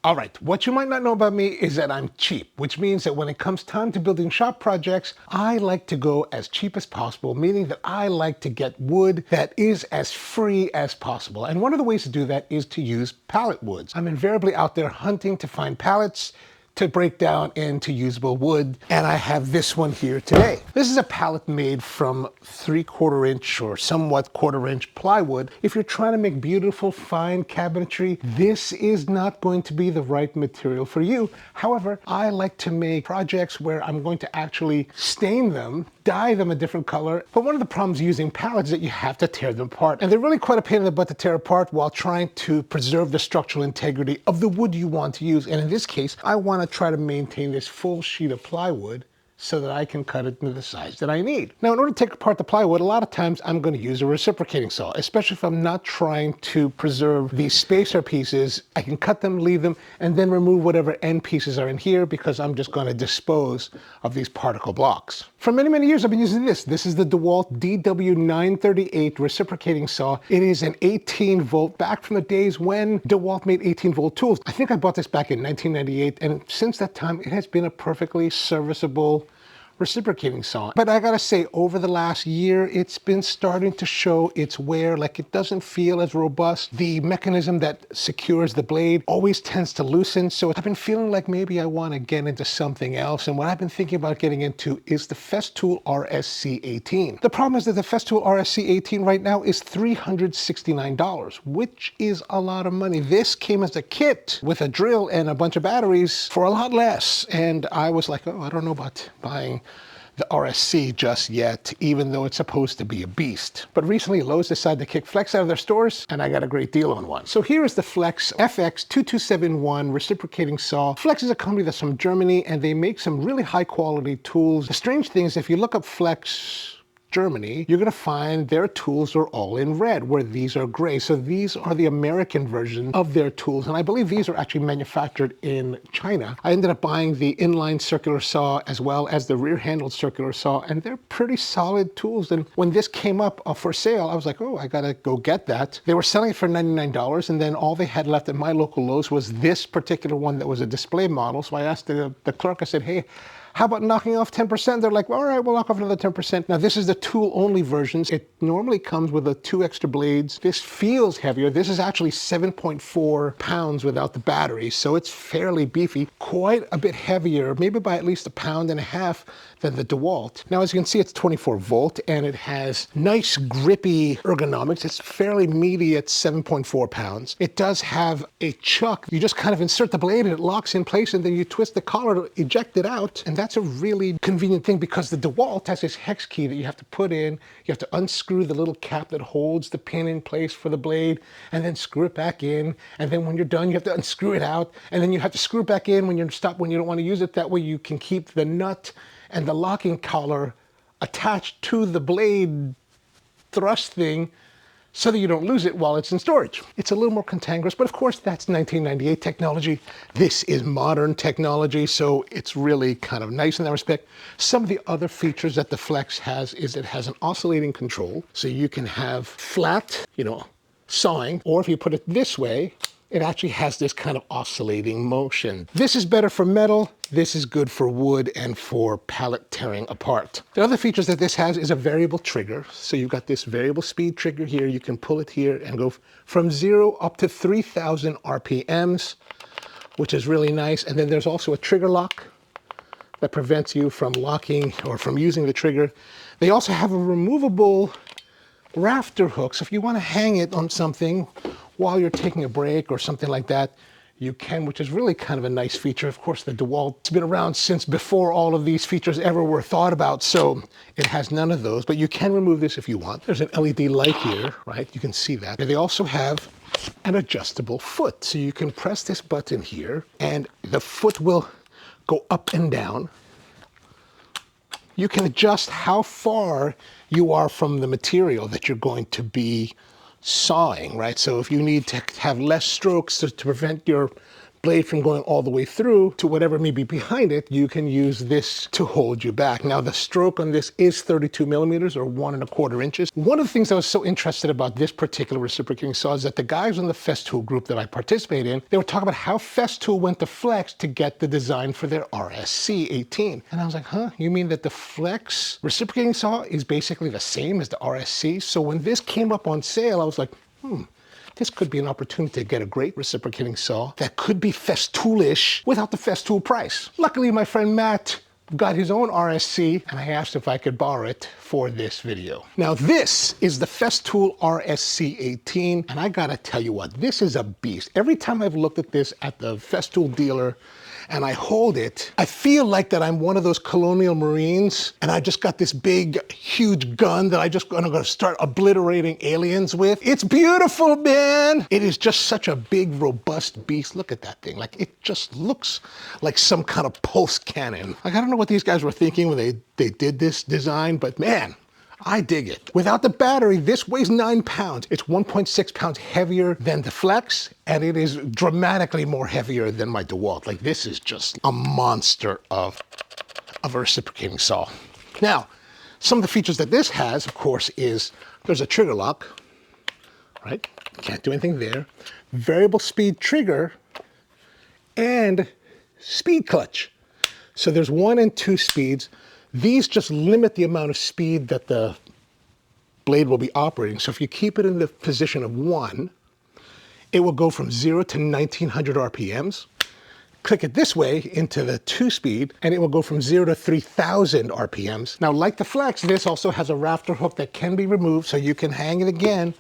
All right, what you might not know about me is that I'm cheap, which means that when it comes time to building shop projects, I like to go as cheap as possible, meaning that I like to get wood that is as free as possible. And one of the ways to do that is to use pallet woods. I'm invariably out there hunting to find pallets to break down into usable wood, and I have this one here today. This is a pallet made from 3/4 inch or somewhat 1/4 inch plywood. If you're trying to make beautiful fine cabinetry, this is not going to be the right material for you. However, I like to make projects where I'm going to actually stain them, dye them a different color. But one of the problems using pallets is that you have to tear them apart, and they're really quite a pain in the butt to tear apart while trying to preserve the structural integrity of the wood you want to use. And in this case, I want to try to maintain this full sheet of plywood so that I can cut it into the size that I need. Now, in order to take apart the plywood, a lot of times I'm going to use a reciprocating saw, especially if I'm not trying to preserve these spacer pieces. I can cut them, leave them, and then remove whatever end pieces are in here because I'm just going to dispose of these particle blocks. For many, many years, I've been using this. This is the DeWalt DW 938 reciprocating saw. It is an 18 volt, back from the days when DeWalt made 18 volt tools. I think I bought this back in 1998, and since that time, it has been a perfectly serviceable reciprocating saw. But I gotta say, over the last year, it's been starting to show its wear. Like, it doesn't feel as robust. The mechanism that secures the blade always tends to loosen. So I've been feeling like maybe I want to get into something else. And what I've been thinking about getting into is the Festool RSC-18. The problem is that the Festool RSC-18 right now is $369, which is a lot of money. This came as a kit with a drill and a bunch of batteries for a lot less. And I was like, oh, I don't know about buying the RSC just yet, even though it's supposed to be a beast. But recently, Lowe's decided to kick Flex out of their stores, and I got a great deal on one. So here is the Flex FX2271 reciprocating saw. Flex is a company that's from Germany, and they make some really high quality tools. The strange thing is, if you look up Flex Germany, you're gonna find their tools are all in red, where these are gray. So these are the American version of their tools. And I believe these are actually manufactured in China. I ended up buying the inline circular saw as well as the rear handled circular saw, and they're pretty solid tools. And when this came up for sale, I was like, oh, I gotta go get that. They were selling it for $99, and then all they had left at my local Lowe's was this particular one that was a display model. So I asked the clerk, I said, hey, how about knocking off 10%? They're like, well, all right, we'll knock off another 10%. Now, this is the tool-only versions. It normally comes with 2 extra blades. This feels heavier. This is actually 7.4 pounds without the battery, so it's fairly beefy, quite a bit heavier, maybe by at least 1.5 pounds than the DeWalt. Now, as you can see, it's 24 volt, and it has nice grippy ergonomics. It's fairly meaty at 7.4 pounds. It does have a chuck. You just kind of insert the blade and it locks in place, and then you twist the collar to eject it out. And that's a really convenient thing because the DeWalt has this hex key that you have to put in. You have to unscrew the little cap that holds the pin in place for the blade, and then screw it back in. And then when you're done, you have to unscrew it out, and then you have to screw it back in when you don't want to use it. That way you can keep the nut and the locking collar attached to the blade thrust thing so that you don't lose it while it's in storage. It's a little more cantankerous, but of course that's 1998 technology. This is modern technology, so it's really kind of nice in that respect. Some of the other features that the Flex has is it has an oscillating control, so you can have flat, sawing, or if you put it this way, it actually has this kind of oscillating motion. This is better for metal. This is good for wood and for pallet tearing apart. The other features that this has is a variable trigger. So you've got this variable speed trigger here. You can pull it here and go from 0 up to 3,000 RPMs, which is really nice. And then there's also a trigger lock that prevents you from locking or from using the trigger. They also have a removable rafter hook. So if you want to hang it on something while you're taking a break or something like that, you can, which is really kind of a nice feature. Of course, the DeWalt's been around since before all of these features ever were thought about, so it has none of those, but you can remove this if you want. There's an LED light here, right? You can see that. They also have an adjustable foot, so you can press this button here, and the foot will go up and down. You can adjust how far you are from the material that you're going to be sawing, right? So if you need to have less strokes to prevent your blade from going all the way through to whatever may be behind it, you can use this to hold you back. Now the stroke on this is 32 millimeters or 1¼ inches. One of the things I was so interested about this particular reciprocating saw is that the guys in the Festool group that I participate in, they were talking about how Festool went to Flex to get the design for their RSC-18. And I was like, huh, you mean that the Flex reciprocating saw is basically the same as the RSC? So when this came up on sale, I was like, this could be an opportunity to get a great reciprocating saw that could be Festoolish without the Festool price. Luckily, my friend Matt got his own RSC, and I asked if I could borrow it for this video. Now, this is the Festool RSC-18, and I gotta tell you what, this is a beast. Every time I've looked at this at the Festool dealer, and I hold it, I feel like that I'm one of those colonial Marines, and I just got this big, huge gun that I'm gonna start obliterating aliens with. It's beautiful, man! It is just such a big, robust beast. Look at that thing. Like, it just looks like some kind of pulse cannon. Like, I don't know what these guys were thinking when they did this design, but man, I dig it. Without the battery, this weighs 9 pounds. It's 1.6 pounds heavier than the Flex, and it is dramatically more heavier than my DeWalt. Like, this is just a monster of a reciprocating saw. Now, some of the features that this has, of course, is there's a trigger lock, right? Can't do anything there. Variable speed trigger and speed clutch. So there's 1 and 2 speeds. These just limit the amount of speed that the blade will be operating. So if you keep it in the position of 1, it will go from 0 to 1900 RPMs. Click it this way into the 2 speed, and it will go from 0 to 3000 RPMs. Now, like the Flex, this also has a rafter hook that can be removed, so you can hang it again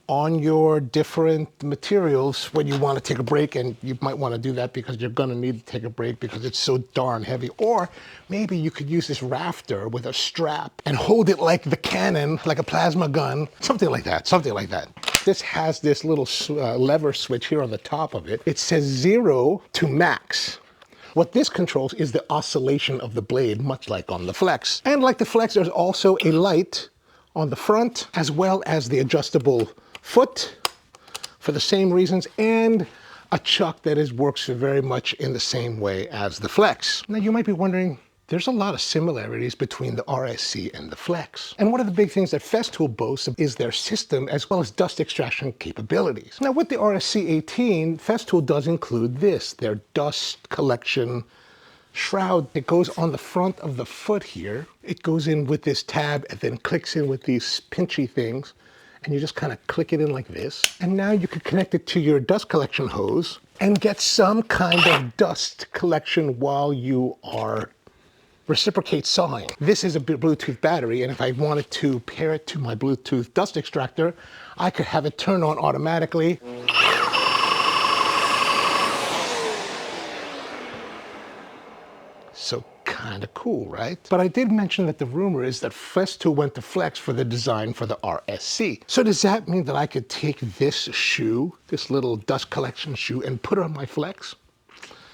on your different materials when you want to take a break, and you might want to do that because you're going to need to take a break because it's so darn heavy. Or maybe you could use this rafter with a strap and hold it like the cannon, like a plasma gun, something like that, something like that. This has this little lever switch here on the top of it. It says 0 to max. What this controls is the oscillation of the blade, much like on the Flex. And like the Flex, there's also a light on the front, as well as the adjustable foot for the same reasons, and a chuck that works very much in the same way as the Flex. Now you might be wondering, there's a lot of similarities between the RSC and the Flex. And one of the big things that Festool boasts is their system as well as dust extraction capabilities. Now with the RSC-18, Festool does include this, their dust collection shroud. It goes on the front of the foot here. It goes in with this tab and then clicks in with these pinchy things. And you just kind of click it in like this. And now you can connect it to your dust collection hose and get some kind of dust collection while you are reciprocate sawing. This is a Bluetooth battery, and if I wanted to pair it to my Bluetooth dust extractor, I could have it turn on automatically. So kind of cool, right? But I did mention that the rumor is that Festool went to Flex for the design for the RSC. So does that mean that I could take this shoe, this little dust collection shoe, and put it on my Flex?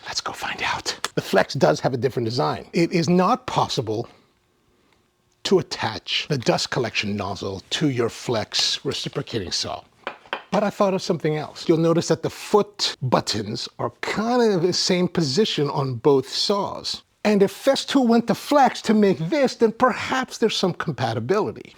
Let's go find out. The Flex does have a different design. It is not possible to attach the dust collection nozzle to your Flex reciprocating saw. But I thought of something else. You'll notice that the foot buttons are kind of in the same position on both saws. And if Festool went to Flex to make this, then perhaps there's some compatibility.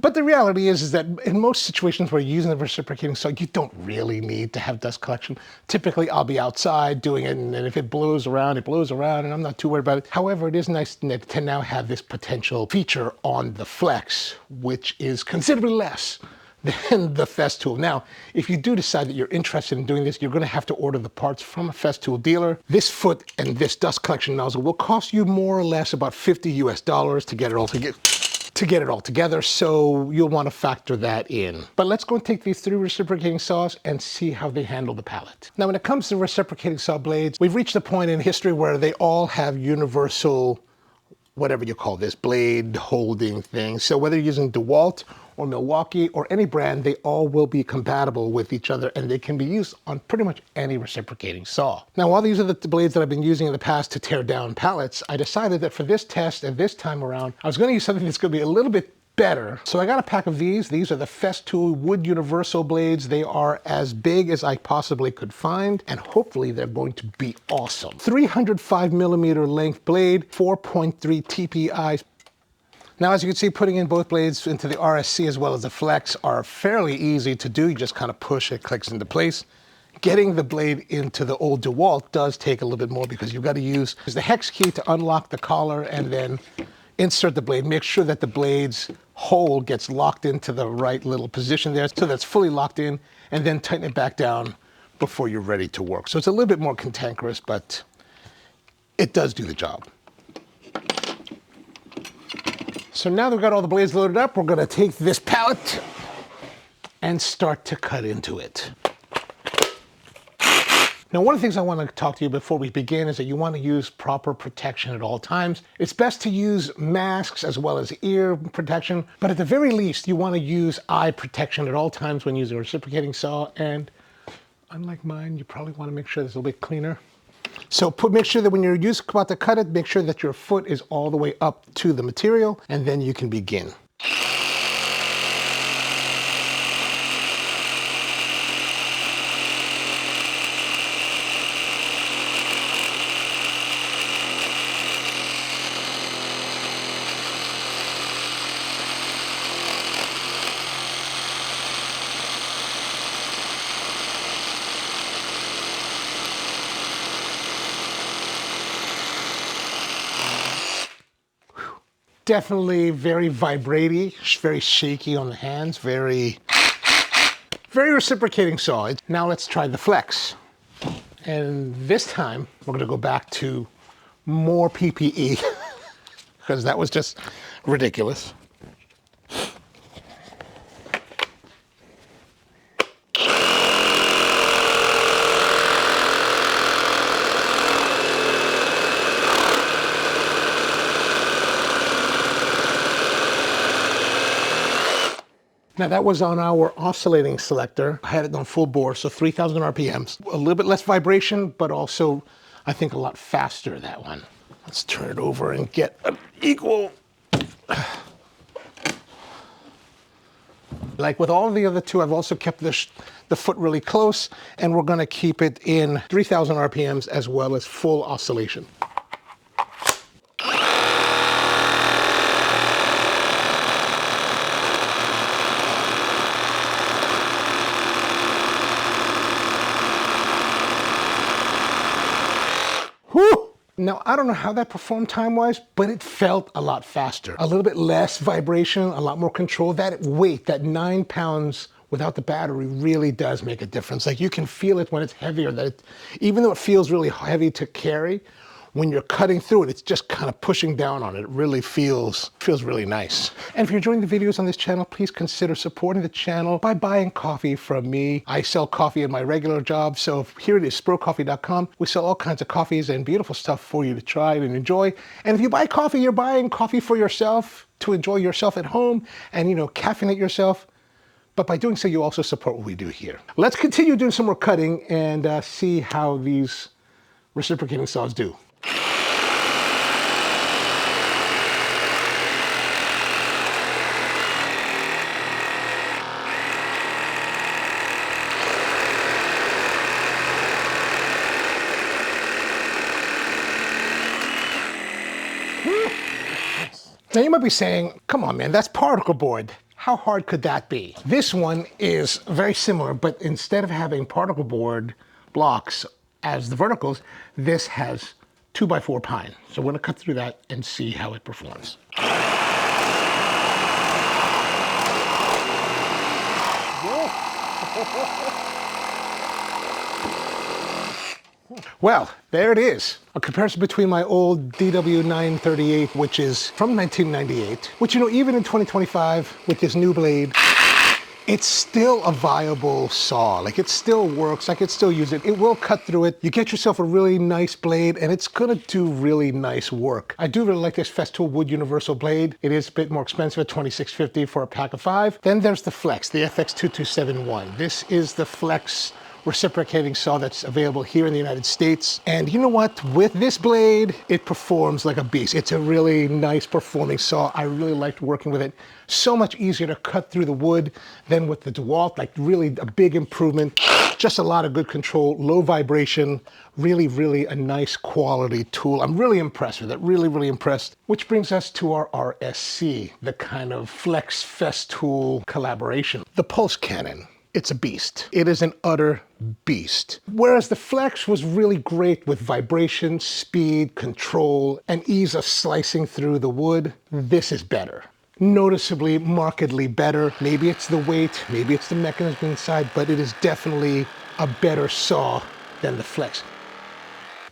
But the reality is that in most situations where you're using the reciprocating saw, you don't really need to have dust collection. Typically, I'll be outside doing it, and if it blows around, and I'm not too worried about it. However, it is nice to now have this potential feature on the Flex, which is considerably less than the Festool. Now, if you do decide that you're interested in doing this, you're going to have to order the parts from a Festool dealer. This foot and this dust collection nozzle will cost you more or less about $50 US to get it all together, so you'll want to factor that in. But let's go and take these 3 reciprocating saws and see how they handle the pallet. Now, when it comes to reciprocating saw blades, we've reached a point in history where they all have universal whatever you call this, blade holding thing. So whether you're using DeWalt or Milwaukee or any brand, they all will be compatible with each other, and they can be used on pretty much any reciprocating saw. Now, while these are the blades that I've been using in the past to tear down pallets, I decided that for this test and this time around, I was going to use something that's going to be a little bit better. So I got a pack of these. These are the Festool Wood Universal blades. They are as big as I possibly could find, and hopefully they're going to be awesome. 305mm length blade, 4.3 TPI. Now, as you can see, putting in both blades into the RSC as well as the Flex are fairly easy to do. You just kind of push, it clicks into place. Getting the blade into the old DeWalt does take a little bit more because you've got to use the hex key to unlock the collar and then insert the blade. Make sure that the blade's hole gets locked into the right little position there so that's fully locked in, and then tighten it back down before you're ready to work. So it's a little bit more cantankerous, but it does do the job. So now that we've got all the blades loaded up, we're gonna take this pallet and start to cut into it. Now, one of the things I want to talk to you before we begin is that you want to use proper protection at all times. It's best to use masks as well as ear protection, but at the very least, you want to use eye protection at all times when using a reciprocating saw. And unlike mine, you probably want to make sure this is a little bit cleaner. So make sure that when you're about to cut it, make sure that your foot is all the way up to the material, and then you can begin. Definitely very vibraty, very shaky on the hands, very reciprocating saw. Now let's try the Flex. And this time we're gonna go back to more PPE because that was just ridiculous. Now that was on our oscillating selector. I had it on full bore, so 3,000 RPMs. A little bit less vibration, but also I think a lot faster, that one. Let's turn it over and get an equal. Like with all the other two, I've also kept the foot really close, and we're gonna keep it in 3,000 RPMs as well as full oscillation. Now, I don't know how that performed time-wise, but it felt a lot faster. A little bit less vibration, a lot more control. That weight, that 9 pounds without the battery really does make a difference. Like you can feel it when it's heavier, even though it feels really heavy to carry, when you're cutting through it, it's just kind of pushing down on it. It really feels really nice. And if you're enjoying the videos on this channel, please consider supporting the channel by buying coffee from me. I sell coffee in my regular job, so here it is, SproCoffee.com. We sell all kinds of coffees and beautiful stuff for you to try and enjoy. And if you buy coffee, you're buying coffee for yourself to enjoy yourself at home and, caffeinate yourself. But by doing so, you also support what we do here. Let's continue doing some more cutting and see how these reciprocating saws do. Now you might be saying, come on man, that's particle board. How hard could that be? This one is very similar, but instead of having particle board blocks as the verticals, this has 2x4 pine. So we're gonna cut through that and see how it performs. Well, there it is. A comparison between my old DW 938, which is from 1998, which, even in 2025, with this new blade, it's still a viable saw. Like, it still works. I could still use it. It will cut through it. You get yourself a really nice blade and it's gonna do really nice work. I do really like this Festool Wood Universal blade. It is a bit more expensive at $26.50 for a pack of 5. Then there's the Flex, the FX2271. This is the Flex reciprocating saw that's available here in the United States. And you know what? With this blade, it performs like a beast. It's a really nice performing saw. I really liked working with it. So much easier to cut through the wood than with the DeWalt, like really a big improvement. Just a lot of good control, low vibration, really, really a nice quality tool. I'm really impressed with it, really impressed. Which brings us to our RSC, the kind of Flex Festool collaboration. The pulse cannon. It's a beast. It is an utter beast. Whereas the Flex was really great with vibration, speed, control, and ease of slicing through the wood, this is better. Noticeably, markedly better. Maybe it's the weight, maybe it's the mechanism inside, but it is definitely a better saw than the Flex.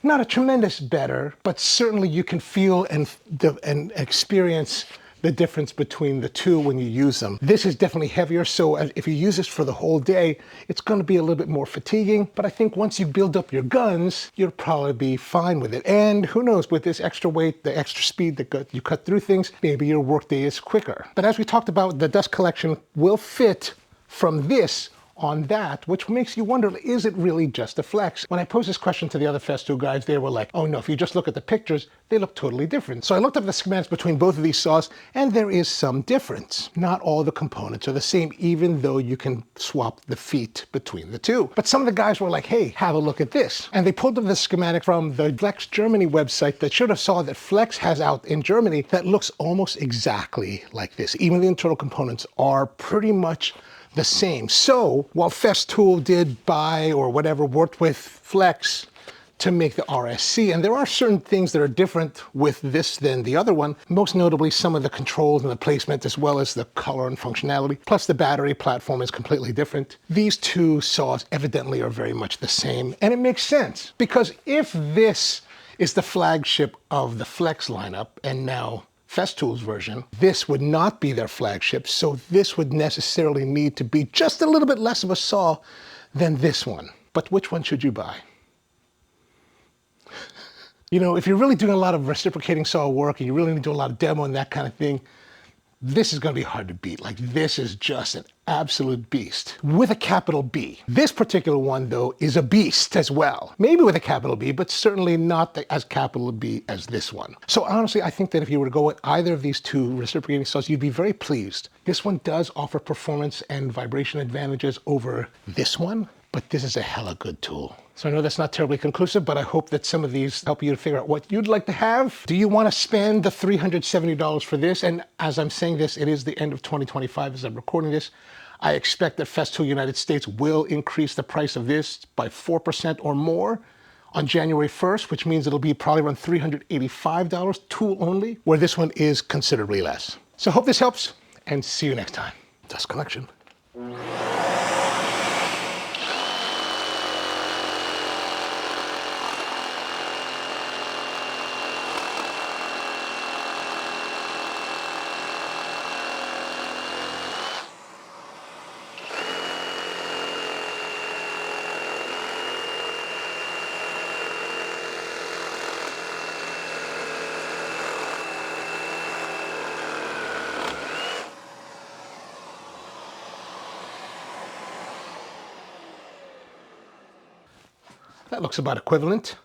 Not a tremendous better, but certainly you can feel and experience the difference between the two when you use them. This is definitely heavier, so if you use this for the whole day, it's going to be a little bit more fatiguing, but I think once you build up your guns, you'll probably be fine with it. And who knows, with this extra weight, the extra speed that you cut through things, maybe your workday is quicker. But as we talked about, the dust collection will fit from this on that, which makes you wonder, is it really just a Flex? When I posed this question to the other Festool guys, they were like, oh no, if you just look at the pictures, they look totally different. So I looked up the schematics between both of these saws, and there is some difference. Not all the components are the same, even though you can swap the feet between the two. But some of the guys were like, hey, have a look at this. And they pulled up the schematic from the Flex Germany website that showed a saw that Flex has out in Germany that looks almost exactly like this. Even the internal components are pretty much the same. So while Festool did buy or whatever worked with Flex to make the RSC, and there are certain things that are different with this than the other one, most notably some of the controls and the placement as well as the color and functionality, plus the battery platform is completely different. These two saws evidently are very much the same, and it makes sense because if this is the flagship of the Flex lineup and now Festool's version, this would not be their flagship, so this would necessarily need to be just a little bit less of a saw than this one. But which one should you buy? You know, if you're really doing a lot of reciprocating saw work and you really need to do a lot of demo and that kind of thing, this is going to be hard to beat. Like, this is just an absolute beast with a capital B. This particular one, though, is a beast as well. Maybe with a capital B, but certainly not as capital B as this one. So honestly, I think that if you were to go with either of these two reciprocating saws, you'd be very pleased. This one does offer performance and vibration advantages over this one, but this is a hella good tool. So I know that's not terribly conclusive, but I hope that some of these help you to figure out what you'd like to have. Do you want to spend the $370 for this? And as I'm saying this, it is the end of 2025 as I'm recording this. I expect that Festool United States will increase the price of this by 4% or more on January 1st, which means it'll be probably around $385 tool only, where this one is considerably less. So hope this helps, and see you next time. Dust collection. That looks about equivalent.